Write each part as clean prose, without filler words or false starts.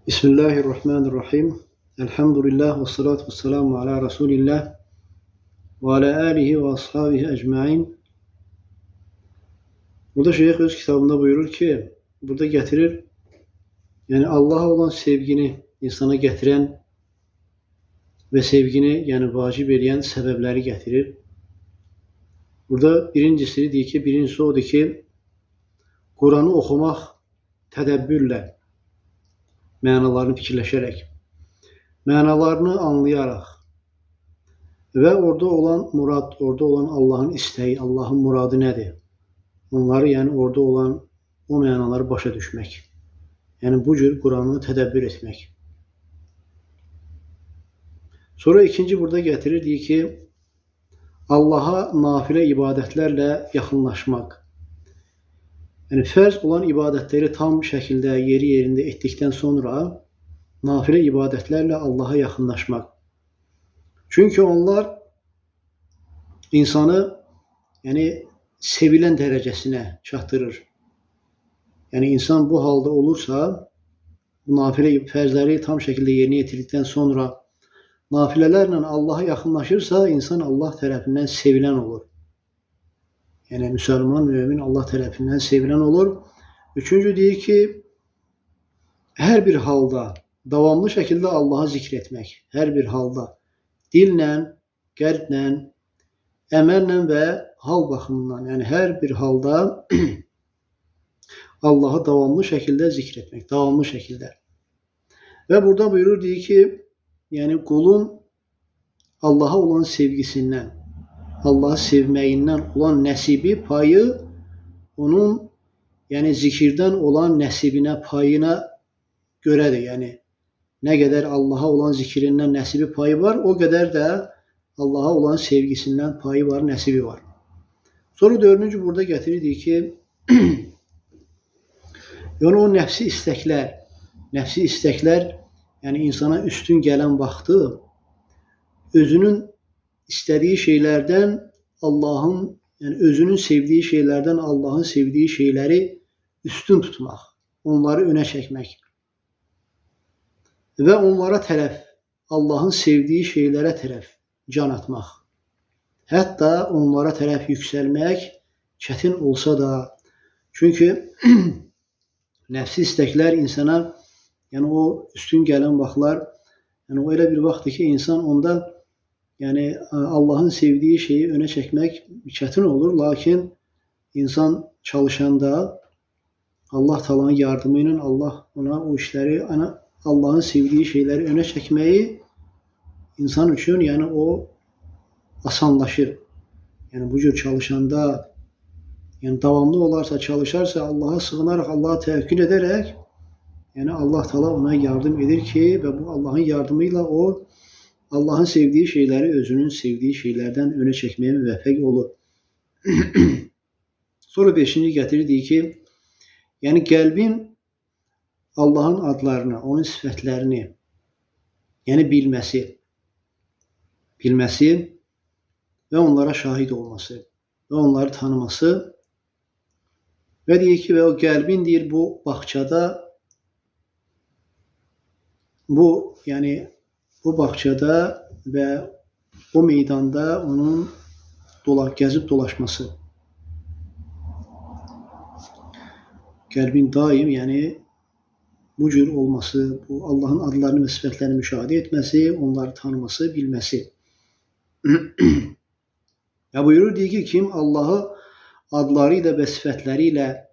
Bismillahirrahmanirrahim. Elhamdülillah ve salatu ve selamu ala Resulillah ve ala alihi ve ashabihi ecmain. Burada Şeyh öz kitabında buyurur ki, burada getirir, yani Allah'a olan sevgini insana getiren ve sevgini yani vacip eden sebepleri getirir. Burada birincisi odur ki, Kur'an'ı okumak tedebbürle, mənalarını fikirləşərək, mənalarını anlayarak ve orada olan murad, orada olan Allah'ın isteği, Allah'ın muradı nedir? Onları yani orada olan o mənaları başa düşmek. Yani bu cür Kur'an'ı tədəbbür etmek. Sonra ikinci burada getirir, deyir ki, Allah'a nafile ibadetlerle yakınlaşmak. Yani fərz olan ibadetleri tam şekilde yeri yerinde ettikten sonra nafile ibadetlerle Allah'a yakınlaşmak. Çünkü onlar insanı yani sevilen derecesine çatdırır. Yani insan bu halde olursa, bu nafile fərzləri tam şekilde yerine getirdikten sonra nafilelerle Allah'a yakınlaşırsa insan Allah tarafından sevilen olur. Yani Müslüman, mümin Allah tarafından sevilen olur. Üçüncü deyir ki, her bir halda davamlı şekilde Allah'ı zikretmek. Her bir halda dillə, qəlblə, əməllə ve hal bakımından, yani her bir halda Allah'ı davamlı şekilde zikretmek, davamlı şekilde. Ve burada buyurur, diyor ki, yani kulun Allah'a olan sevgisinden, Allah'ı sevmeyinden olan nesibi, payı, onun yani zikirden olan nesibine, payına göredir. Yani ne kadar Allah'a olan zikirinden nesibi, payı var, o kadar da Allah'a olan sevgisinden payı var, nesibi var. Sonra dördüncü burada getirir ki, yani o nefsi istekler yani insana üstün gelen vakti özünün istediği şeylerden Allah'ın, yani özünün sevdiği şeylerden Allah'ın sevdiği şeyleri üstün tutmak, onları öne çekmek ve onlara tərəf, Allah'ın sevdiği şeylere tərəf can atmak. Hatta onlara tərəf yükselmek çetin olsa da, çünkü nefsi istekler insana, yani o üstün gelen vaxtlar, yani o öyle bir vaxtdır ki insan onda yani Allah'ın sevdiği şeyi öne çekmek çetin olur. Lakin insan çalışanda Allah Teala'nın yardımıyla Allah ona o işleri, Allah'ın sevdiği şeyleri öne çekmeyi insan için yani o asanlaşır. Yani bu cür çalışanda, yani davamlı olarsa, çalışarsa, Allah'a sığınarak, Allah'a tevekkül ederek, yani Allah Teala ona yardım edir ki ve bu Allah'ın yardımıyla o Allah'ın sevdiği şeyleri özünün sevdiği şeylerden öne çekmeye müveffek olur. Sonra beşinci getirir, deyir ki, yani kalbin Allah'ın adlarını, onun sıfatlarını yani bilmesi ve onlara şahit olması ve onları tanıması ve deyir ki, ve o kalbin deyir bu bahçada, bu yani bu bahçada ve o meydanda onun gezip dolaşması. Kalbin daim yani bu cür olması, bu Allah'ın adlarını ve sıfatlarını müşahede etmesi, onları tanıması, bilmesi. Ya buyurur, diyor ki, kim Allah'ı adlarıyla ve sıfatlarıyla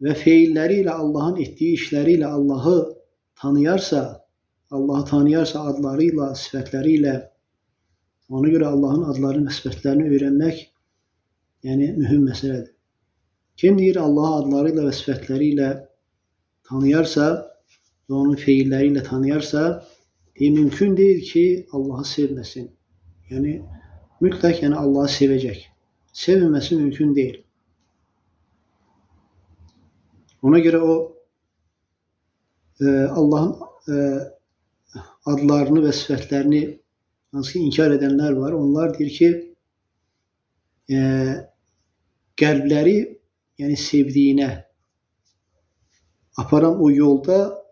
ve fiilleriyle, Allah'ın ettiği işleriyle Allah'ı tanıyarsa, adlarıyla, sıfatlarıyla, ona göre Allah'ın adlarını ve sıfatlarını öğrenmek yani mühim meseledir. Kim deyir Allah'ı adlarıyla ve sıfatlarıyla tanıyarsa ve onun fiilleriyle tanıyarsa, mümkün değil ki Allah'ı sevmesin. Yani mutlak yani Allah'ı sevecek. Sevmemesi mümkün değil. Ona göre o Allah'ın adlarını ve sıfatlarını nasıl inkar edenler var. Onlar diyor ki kalpleri yani sevdiğine aparan o yolda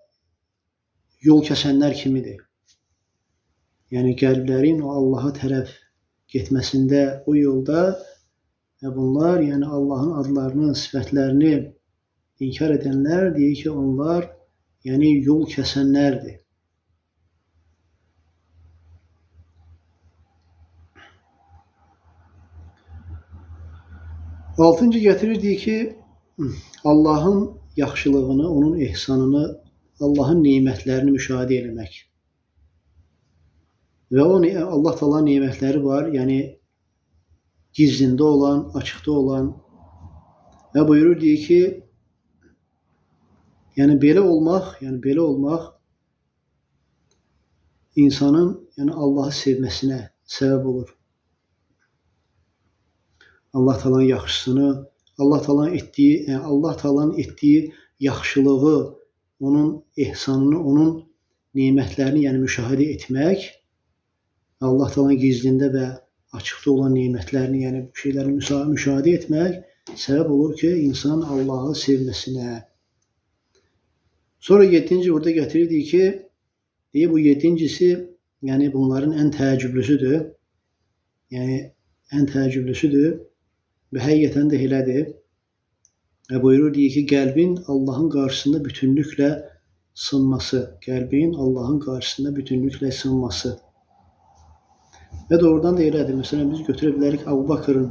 yol kəsənlər kimidir. Yəni qəlblərin o Allaha tərəf getməsində, o yolda bunlar, yəni Allahın adlarını, sifətlərini inkar edənlər deyir ki, onlar yəni yol kəsənlərdir. Altıncı gətirirdik ki, Allahın yaxşılığını, onun ehsanını, Allahın nemətlərini müşahidə etmək. Və o Allah Taala nemətləri var, yəni gizlində olan, açıqda olan. Və buyurur deyir ki, yəni belə olmaq insanın yəni Allahı sevməsinə səbəb olur. Allah Taala'nın yaxşısını, Allah Taala'nın etdiyi yaxşılığı, onun ehsanını, onun nemətlərini yəni müşahidə etmək, Allah Taala'nın gizlində və açıqda olan nemətlərini, yəni bu şeyləri müşahidə etmək səbəb olur ki, insan Allahı sevməsinə. Sonra 7-ci burada gətirirdik ki, bu 7-cisi, yəni bunların ən təəccüblüsüdür. Yəni ən təəccüblüsüdür və həqiqətən də elədir. Və buyurur deyir ki, qəlbin Allahın qarşısında bütünlüklə sınması. Qəlbin Allahın qarşısında bütünlüklə sınması. Və doğrudan da elədir. Məsələn, biz götürə bilərik Əbu Bakırın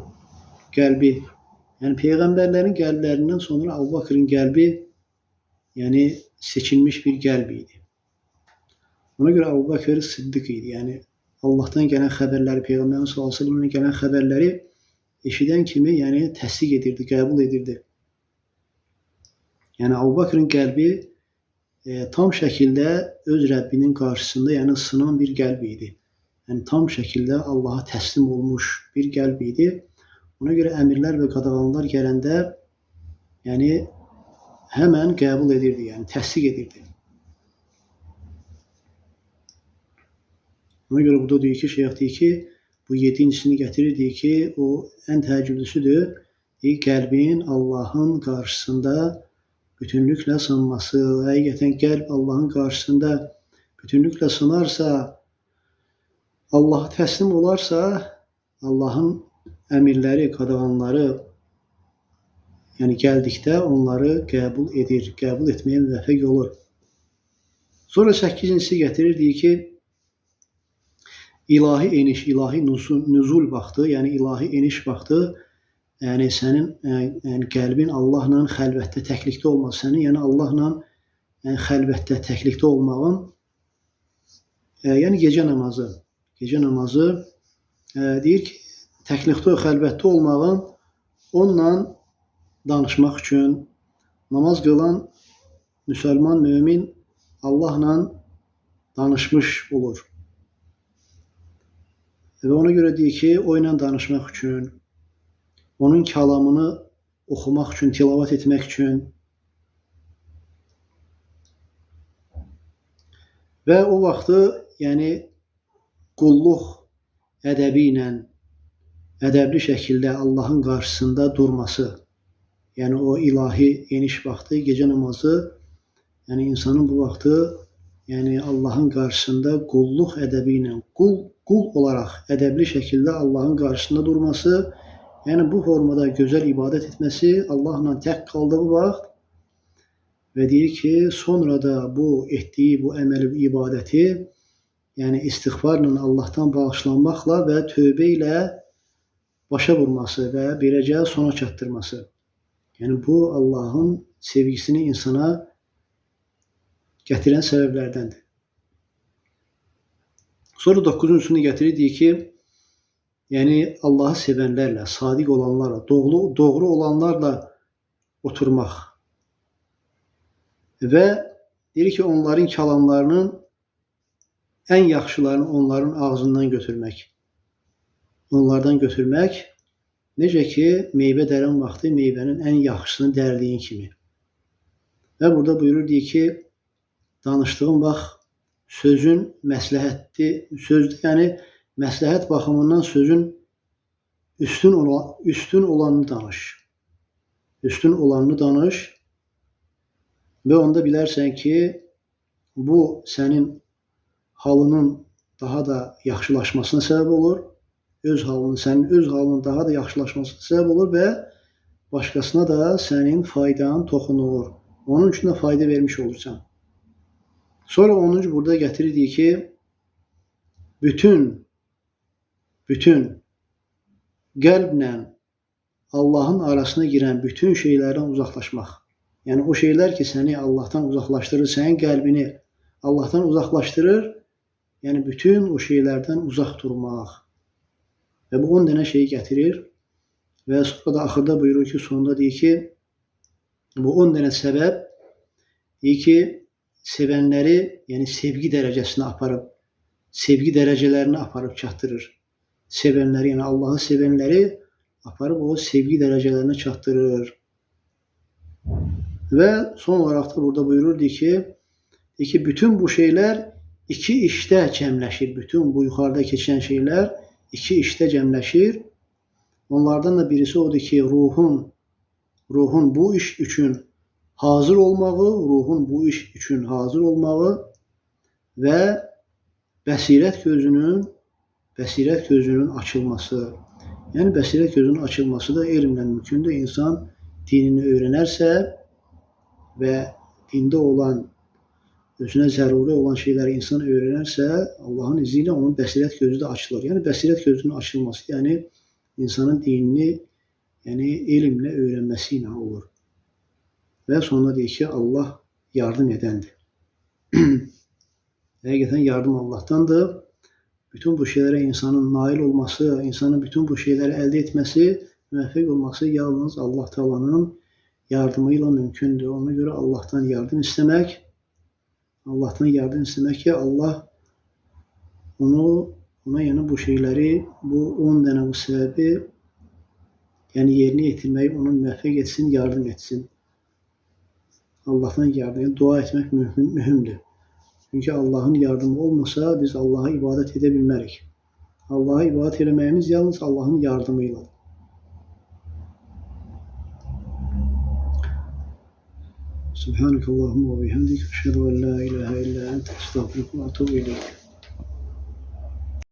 qəlbi. Yəni peyğəmbərlərin qəlblərindən sonra Əbu Bakırın qəlbi yəni seçilmiş bir qəlb idi. Ona görə Əbu Bakır Siddiq idi. Yəni Allahdan gələn xəbərləri, Peyğəmbərin sallallahu əleyhi və səlləmdən gələn xəbərləri eşidən kimi yəni təsdiq edirdi, qəbul edirdi. Yəni Əbu Bakırın qəlbi tam şəkildə öz Rəbbinin qarşısında yəni sınan bir qəlb idi. Yəni tam şəkildə Allaha təslim olmuş bir qəlb idi. Ona görə əmirlər və qadağanlar gələndə yəni həmən qəbul edirdi, yəni təsdiq edirdi. Ona görə burada deyir ki, şeyx deyir ki, bu 7-cisini gətirir, deyir ki, o ən təəccüblüsüdür. Qəlbin Allahın qarşısında bütünlüklə sınması. Həqiqətən qəlb Allahın qarşısında bütünlüklə sınarsa, Allaha təslim olarsa, Allahın əmirləri, qadağanları yəni gəldikdə onları qəbul edir, qəbul etməyə müvəffəq olur. Sonra 8-incisi gətirir, deyir ki, ilahi eniş, ilahi nüzul vaxtı, yəni ilahi eniş vaxtı, yəni sənin yəni qəlbin Allahla xəlvətdə, təklikdə olması, sənin yəni Allahla xəlvətdə, təklikdə olmağın, yəni gecə namazı deyir ki, təklikdə, xəlvətdə olmağın onunla danışmaq üçün namaz qılan müsəlman, mömin Allahla danışmış olur. Və ona görə deyir ki, o ilə danışmaq üçün, onun kəlamını oxumaq üçün, tilavat etmək üçün və o vaxtı yəni qulluq ədəbi ilə, ədəbli şəkildə Allahın qarşısında durması, yəni o ilahi eniş vaxtı, gecə namazı, yəni insanın bu vaxtı yəni Allahın qarşısında qulluq ədəbi ilə, qul olaraq ədəbli şəkildə Allahın qarşısında durması, yəni bu formada gözəl ibadət etməsi, Allahla tək qaldığı vaxt və deyir ki, sonra da bu etdiyi bu əməli ibadəti, yəni istiğfarla Allahdan bağışlanmaqla və tövbə ilə başa vurması və beləcə sona çatdırması. Yəni bu Allahın sevgisini insana gətirən səbəblərdəndir. Sonra 9-cusunu gətirir, deyir ki, yəni Allahı sevənlərlə, sadiq olanlarla, doğru olanlarla oturmaq və deyir ki, onların kəlamlarının ən yaxşılarını onların ağzından götürmək. Onlardan götürmək, necə ki, meyvə dərən vaxtı meyvənin ən yaxşısını dərdiyin kimi. Və burada buyurur, deyir ki, danışdığım vaxt sözün məsləhətdir, yəni məsləhət baxımından sözün üstün olanını danış. Üstün olanını danış və onda bilərsən ki, bu senin halının daha da yaxşılaşmasına səbəb olur. Sənin öz halının daha da yaxşılaşmasına səbəb olur və başqasına da sənin faydan toxunur. Onun üçün də fayda vermiş olursan. Sonra 10-cu burada gətirirdik ki, bütün qəlblə Allahın arasına girən bütün şeylərdən uzaqlaşmaq. Yəni o şeylər ki, səni Allahdan uzaqlaşdırır, sənin qəlbini Allahdan uzaqlaşdırır. Yəni bütün o şeylərdən uzaq durmaq. Və bu 10 dənə şeyi gətirir. Və sonra da axırda buyurur ki, sonunda deyir ki, bu 10 dənə səbəb deyir ki, sevənləri, yəni sevgi dərəcəsinə aparıb, sevgi dərəcələrini aparıb çatdırır. Sevənləri, yəni Allahı sevənləri aparıb o sevgi dərəcələrinə çatdırır. Və son olaraq da burada buyurur ki, bütün bu şeylər iki işdə cəmləşir. Bütün bu yuxarıda keçən şeylər iki işdə cəmləşir. Onlardan da birisi odur ki, ruhun bu iş üçün hazır olmağı, və bəsirət gözünün açılması. Yəni bəsirət gözünün açılması da elmlə mümkündür. İnsan dinini öyrənərsə və dində olan, özünə zəruri olan şeyləri insan öyrənərsə, Allahın izni ilə onun bəsirət gözü də açılır. Yəni bəsirət gözünün açılması, yəni insanın dinini elmlə öyrənməsi ilə olur. Və sonra deyir ki, Allah yardım edəndir. Həqiqətən yardım Allahdandır. Bütün bu şeylərə insanın nail olması, insanın bütün bu şeyləri əldə etməsi, müvəffəq olması yalnız Allah Taala'nın yardımı ilə mümkündür. Ona görə Allahdan yardım istəmək ki, Allah ona yəni bu şeyləri, bu 10 dənə bu səbəbi yerinə yetirməyi onu müvəffəq etsin, yardım etsin. Allahdan yardım, dua etmək mühümdür. Çünki Allahın yardımı olmasa biz Allaha ibadət edə bilmərik. Allaha ibadət eləməyimiz yalnız Allahın yardımı ilə. Subhanakallahumma və bihamdik, əşhədu en la ilahe illa ente, estağfiruke və etûbü ileyk.